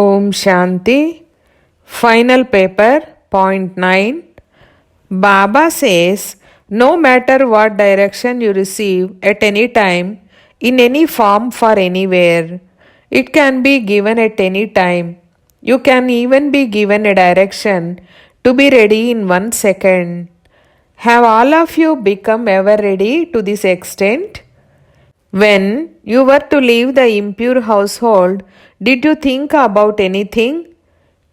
Om Shanti. Final paper, point 9. Baba says, no matter what direction you receive at any time, in any form for anywhere, it can be given at any time. You can even be given a direction to be ready in 1 second. Have all of you become ever ready to this extent? When you were to leave the impure household, did you think about anything?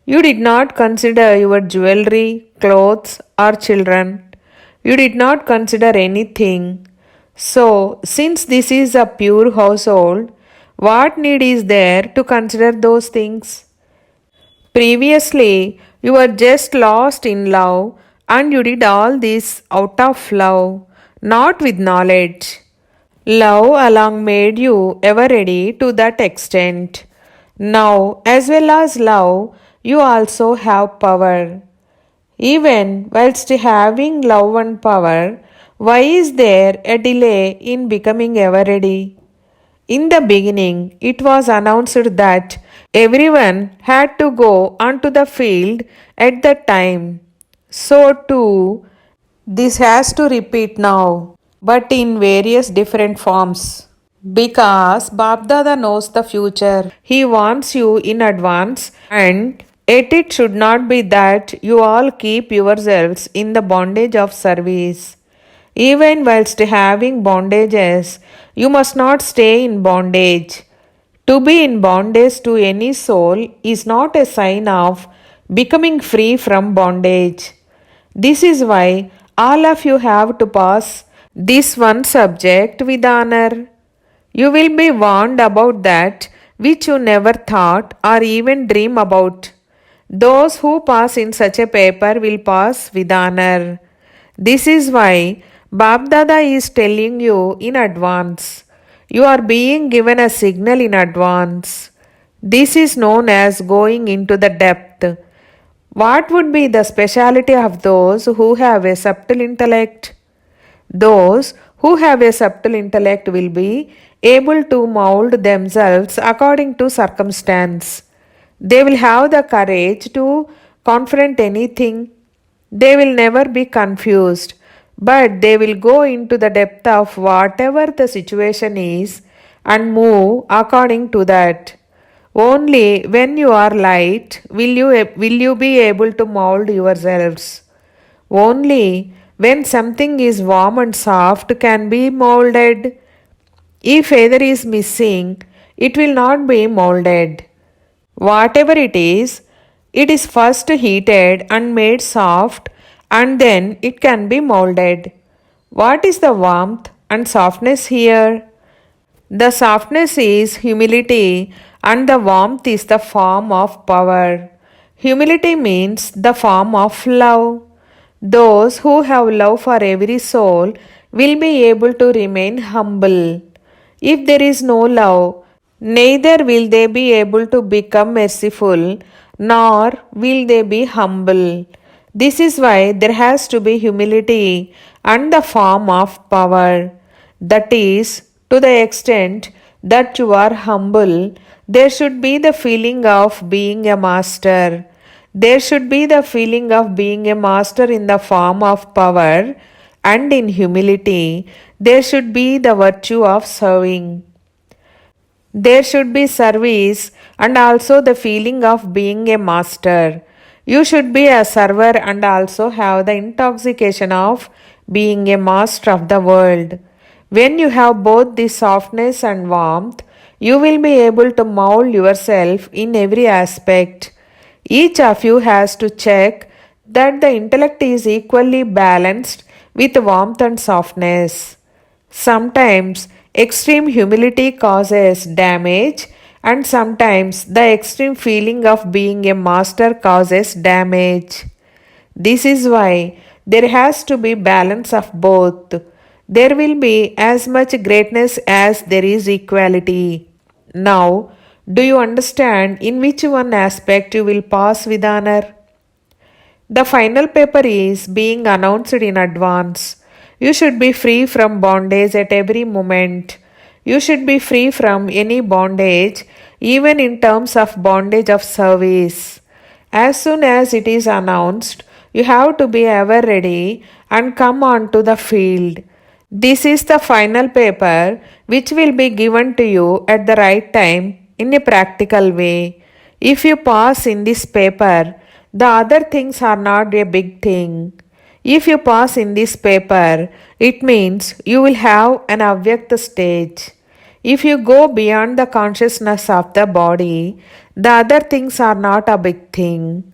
You did not consider your jewelry, clothes, or children. You did not consider anything. So, since this is a pure household, what need is there to consider those things? Previously, you were just lost in love and you did all this out of love, not with knowledge. Love alone made you ever ready to that extent. Now, as well as love, you also have power. Even whilst having love and power, why is there a delay in becoming ever ready? In the beginning, it was announced that everyone had to go onto the field at that time. So, too, this has to repeat now, but in various different forms. Because bpdada knows the future, he warns you in advance, and yet it should not be that you all keep yourselves in the bondage of service. Even whilst having bondages, you must not stay in bondage. To be in bondage to any soul is not a sign of becoming free from bondage. This is why all of you have to pass this one subject with honor. You will be warned about that which you never thought or even dream about. Those who pass in such a paper will pass with honor. This is why bpdada is telling you in advance. You are being given a signal in advance. This is known as going into the depth. What would be the speciality of those who have a subtle intellect? Those who have a subtle intellect will be able to mold themselves according to circumstance. They will have the courage to confront anything. They will never be confused, but they will go into the depth of whatever the situation is and move according to that. Only when you are light will you be able to mold yourselves. Only when something is warm and soft can be molded. If either is missing, it will not be molded. Whatever it is first heated and made soft, and then it can be molded. What is the warmth and softness here? The softness is humility, and the warmth is the form of power. Humility means the form of love. Those who have love for every soul will be able to remain humble. If there is no love, neither will they be able to become merciful, nor will they be humble. This is why there has to be humility and the form of power. That is, to the extent that you are humble, there should be the feeling of being a master. There should be the feeling of being a master in the form of power, and in humility, there should be the virtue of serving. There should be service and also the feeling of being a master. You should be a server and also have the intoxication of being a master of the world. When you have both the softness and warmth, you will be able to mold yourself in every aspect. Each of you has to check that the intellect is equally balanced with warmth and softness. Sometimes extreme humility causes damage, and sometimes the extreme feeling of being a master causes damage. This is why there has to be balance of both. There will be as much greatness as there is equality. Now, do you understand in which one aspect you will pass with honor? The final paper is being announced in advance. You should be free from bondage at every moment. You should be free from any bondage even in terms of bondage of service. As soon as it is announced, you have to be ever ready and come on to the field. This is the final paper which will be given to you at the right time in a practical way. If you pass in this paper, the other things are not a big thing. If you pass in this paper, it means you will have an avyakt stage. If you go beyond the consciousness of the body, the other things are not a big thing.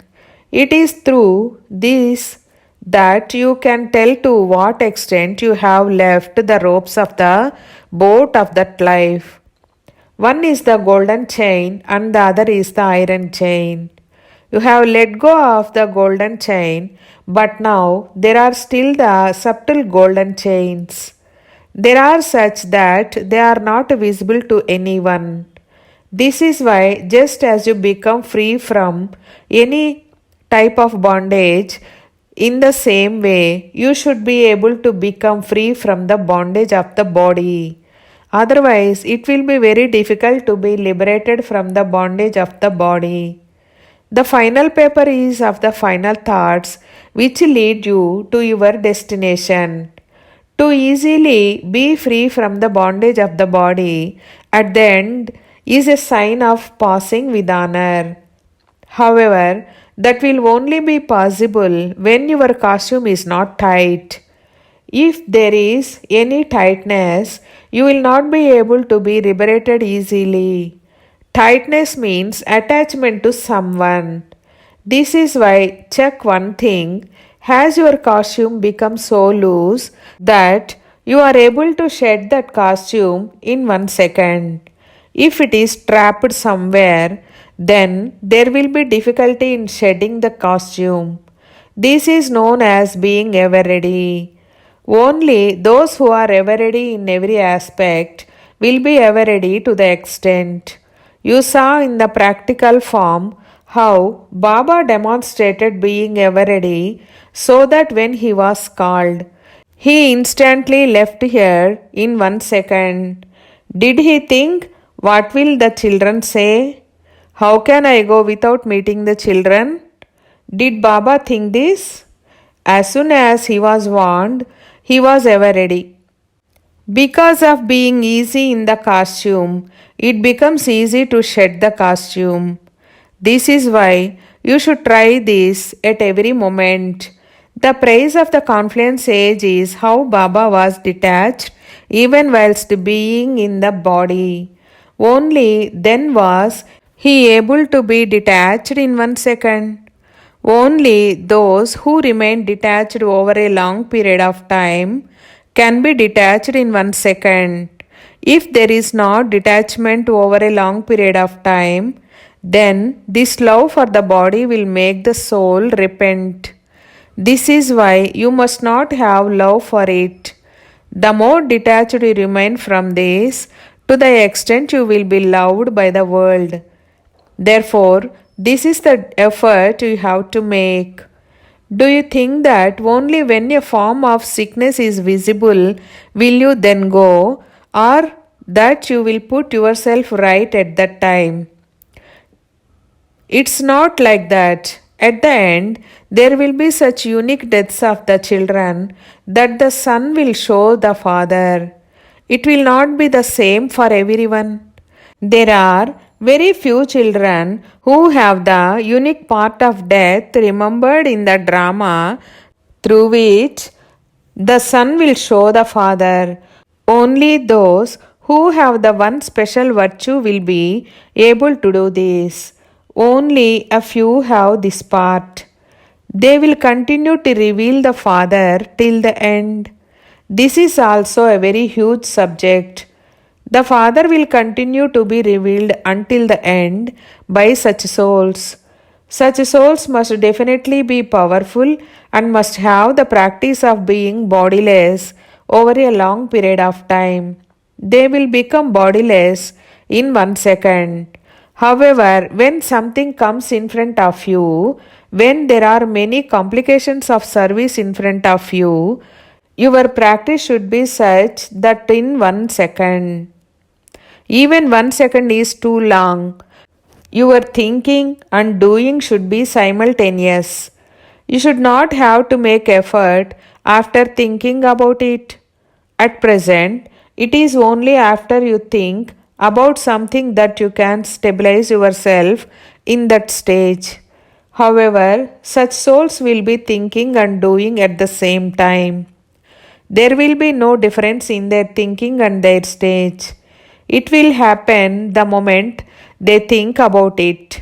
It is through this that you can tell to what extent you have left the ropes of the boat of that life. One is the golden chain and the other is the iron chain. You have let go of the golden chain, but now there are still the subtle golden chains. They are such that they are not visible to anyone. This is why, just as you become free from any type of bondage, in the same way, you should be able to become free from the bondage of the body. Otherwise, it will be very difficult to be liberated from the bondage of the body. The final paper is of the final thoughts which lead you to your destination. To easily be free from the bondage of the body at the end is a sign of passing with honor. However, that will only be possible when your costume is not tight. If there is any tightness, you will not be able to be liberated easily. Tightness means attachment to someone. This is why check one thing. Has your costume become so loose that you are able to shed that costume in 1 second? If it is trapped somewhere, then there will be difficulty in shedding the costume. This is known as being ever ready. Only those who are ever ready in every aspect will be ever ready to the extent. You saw in the practical form how Baba demonstrated being ever ready so that when he was called, he instantly left here in 1 second. Did he think, what will the children say? How can I go without meeting the children? Did Baba think this? As soon as he was warned, he was ever ready. Because of being easy in the costume, it becomes easy to shed the costume. This is why you should try this at every moment. The praise of the confluence age is how Baba was detached even whilst being in the body. Only then was he able to be detached in 1 second. Only those who remain detached over a long period of time can be detached in 1 second. If there is not detachment over a long period of time, then this love for the body will make the soul repent. This is why you must not have love for it. The more detached you remain from this, to the extent you will be loved by the world. Therefore, this is the effort you have to make. Do you think that only when a form of sickness is visible will you then go, or that you will put yourself right at that time? It's not like that. At the end, there will be such unique deaths of the children that the son will show the father. It will not be the same for everyone. There are very few children who have the unique part of death remembered in the drama through which the son will show the father. Only those who have the one special virtue will be able to do this. Only a few have this part. They will continue to reveal the Father till the end. This is also a very huge subject. The Father will continue to be revealed until the end by such souls. Such souls must definitely be powerful and must have the practice of being bodiless over a long period of time. They will become bodiless in 1 second. However, when something comes in front of you, when there are many complications of service in front of you, your practice should be such that in 1 second Even 1 second is too long. Your thinking and doing should be simultaneous. You should not have to make effort after thinking about it. At present, it is only after you think about something that you can stabilize yourself in that stage. However, such souls will be thinking and doing at the same time. There will be no difference in their thinking and their stage. It will happen the moment they think about it.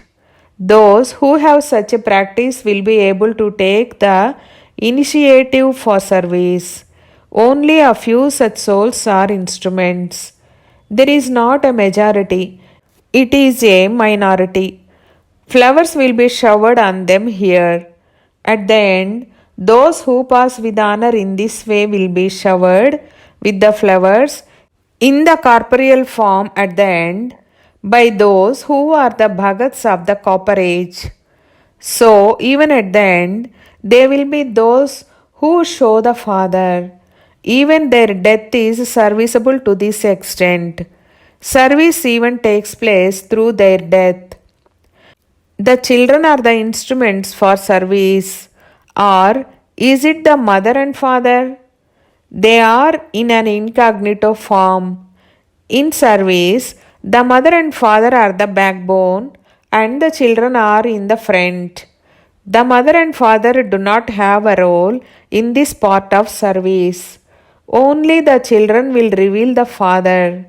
Those who have such a practice will be able to take the initiative for service. Only a few such souls are instruments. There is not a majority, it is a minority. Flowers will be showered on them here. At the end, those who pass with honor in this way will be showered with the flowers in the corporeal form at the end by those who are the bhagats of the copper age. So, even at the end, there will be those who show the Father. Even their death is serviceable to this extent. Service even takes place through their death. The children are the instruments for service. Or is it the mother and father? They are in an incognito form. In service, the mother and father are the backbone and the children are in the front. The mother and father do not have a role in this part of service. Only the children will reveal the father.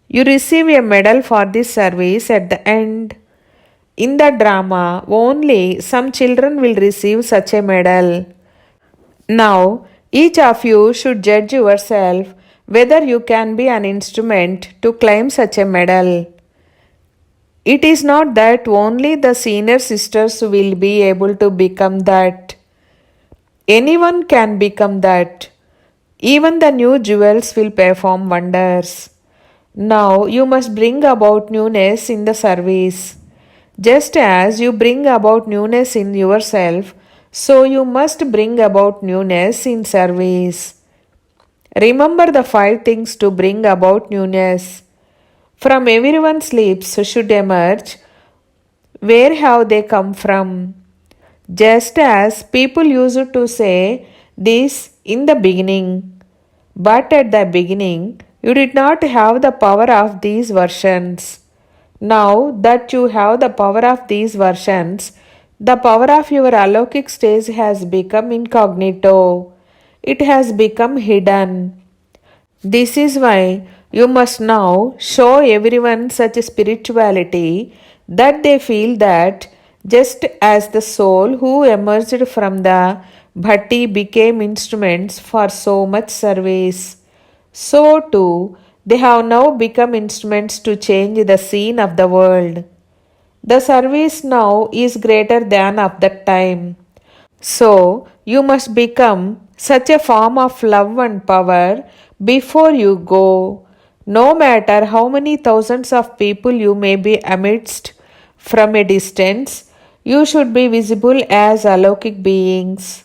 You receive a medal for this service at the end. In the drama, only some children will receive such a medal. Now, each of you should judge yourself whether you can be an instrument to claim such a medal. It is not that only the senior sisters will be able to become that. Anyone can become that. Even the new jewels will perform wonders. Now you must bring about newness in the service. Just as you bring about newness in yourself, so you must bring about newness in service. Remember the 5 things to bring about newness. From everyone's lips should emerge, where have they come from? Just as people used to say this in the beginning. But at the beginning, you did not have the power of these versions. Now that you have the power of these versions, the power of your alokik stage has become incognito. It has become hidden. This is why you must now show everyone such spirituality that they feel that just as the soul who emerged from the bhatti became instruments for so much service, so too they have now become instruments to change the scene of the world. The service now is greater than of that time. So you must become such a form of love and power before you go. No matter how many thousands of people you may be amidst from a distance, you should be visible as alokik beings.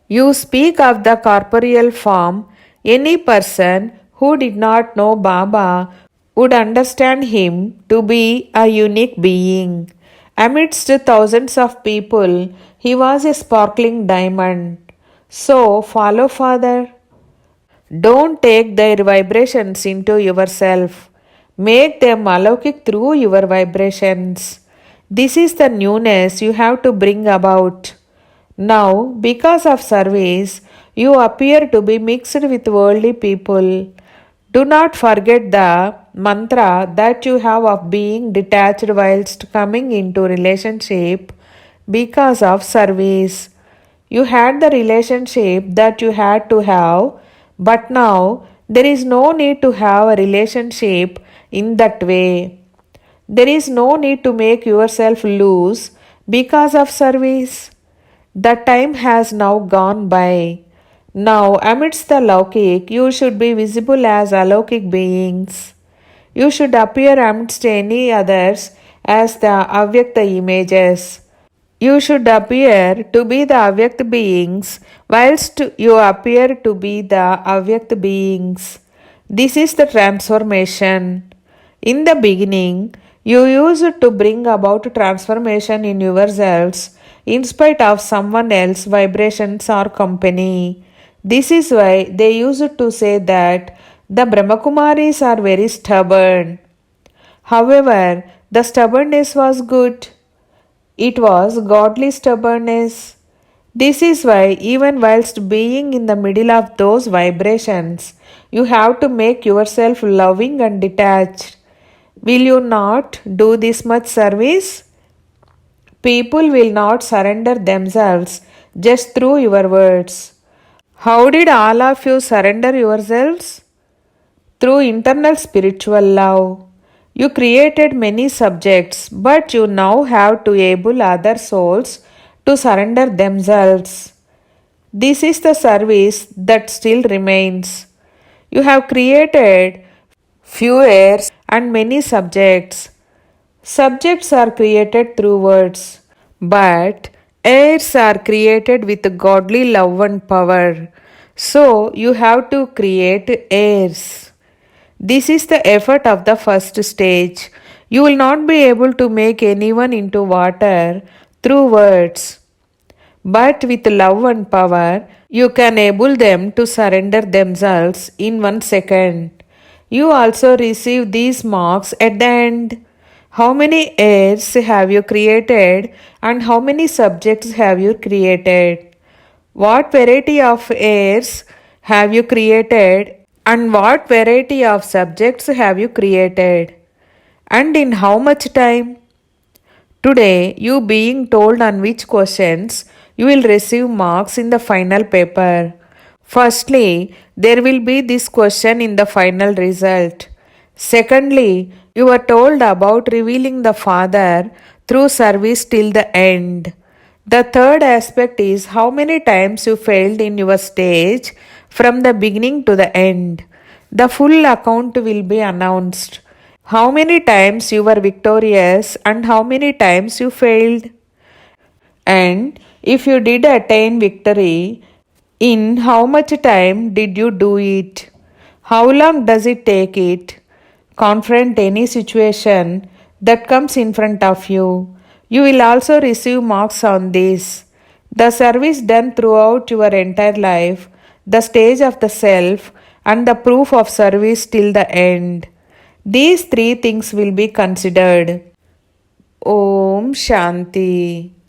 You speak of the corporeal form. Any person who did not know Baba would understand him to be a unique being. Amidst thousands of people, he was a sparkling diamond. So, follow Father. Don't take their vibrations into yourself. Make them alokik through your vibrations. This is the newness you have to bring about. Now, because of service, you appear to be mixed with worldly people. Do not forget the mantra that you have of being detached whilst coming into relationship because of service. You had the relationship that you had to have, but now there is no need to have a relationship in that way. There is no need to make yourself loose because of service. The time has now gone by. Now, amidst the Laukik, you should be visible as alokik beings. You should appear amidst any others as the avyakta images. You should appear to be the avyakt beings, whilst you appear to be the avyakt beings. This is the transformation. In the beginning, you used to bring about transformation in yourselves in spite of someone else's vibrations or company. This is why they used to say that the Brahmakumaris are very stubborn. However, the stubbornness was good. It was godly stubbornness. This is why, even whilst being in the middle of those vibrations, you have to make yourself loving and detached. Will you not do this much service? People will not surrender themselves just through your words. How did all of you surrender yourselves? Through internal spiritual love. You created many subjects, but you now have to enable other souls to surrender themselves. This is the service that still remains. You have created few heirs and many subjects. Subjects are created through words, but heirs are created with godly love and power. So you have to create heirs. This is the effort of the first stage. You will not be able to make anyone into water through words, but with love and power, you can enable them to surrender themselves in 1 second. You also receive these marks at the end. How many heirs have you created and how many subjects have you created? What variety of heirs have you created and what variety of subjects have you created? And in how much time? Today, you being told on which questions you will receive marks in the final paper. Firstly, there will be this question in the final result. Secondly, you are told about revealing the Father through service till the end. The third aspect is how many times you failed in your stage from the beginning to the end. The full account will be announced. How many times you were victorious and how many times you failed. And if you did attain victory, in how much time did you do it? How long does it take it? Confront any situation that comes in front of you. You will also receive marks on this. The service done throughout your entire life, the stage of the self, and the proof of service till the end. These three things will be considered. Om Shanti.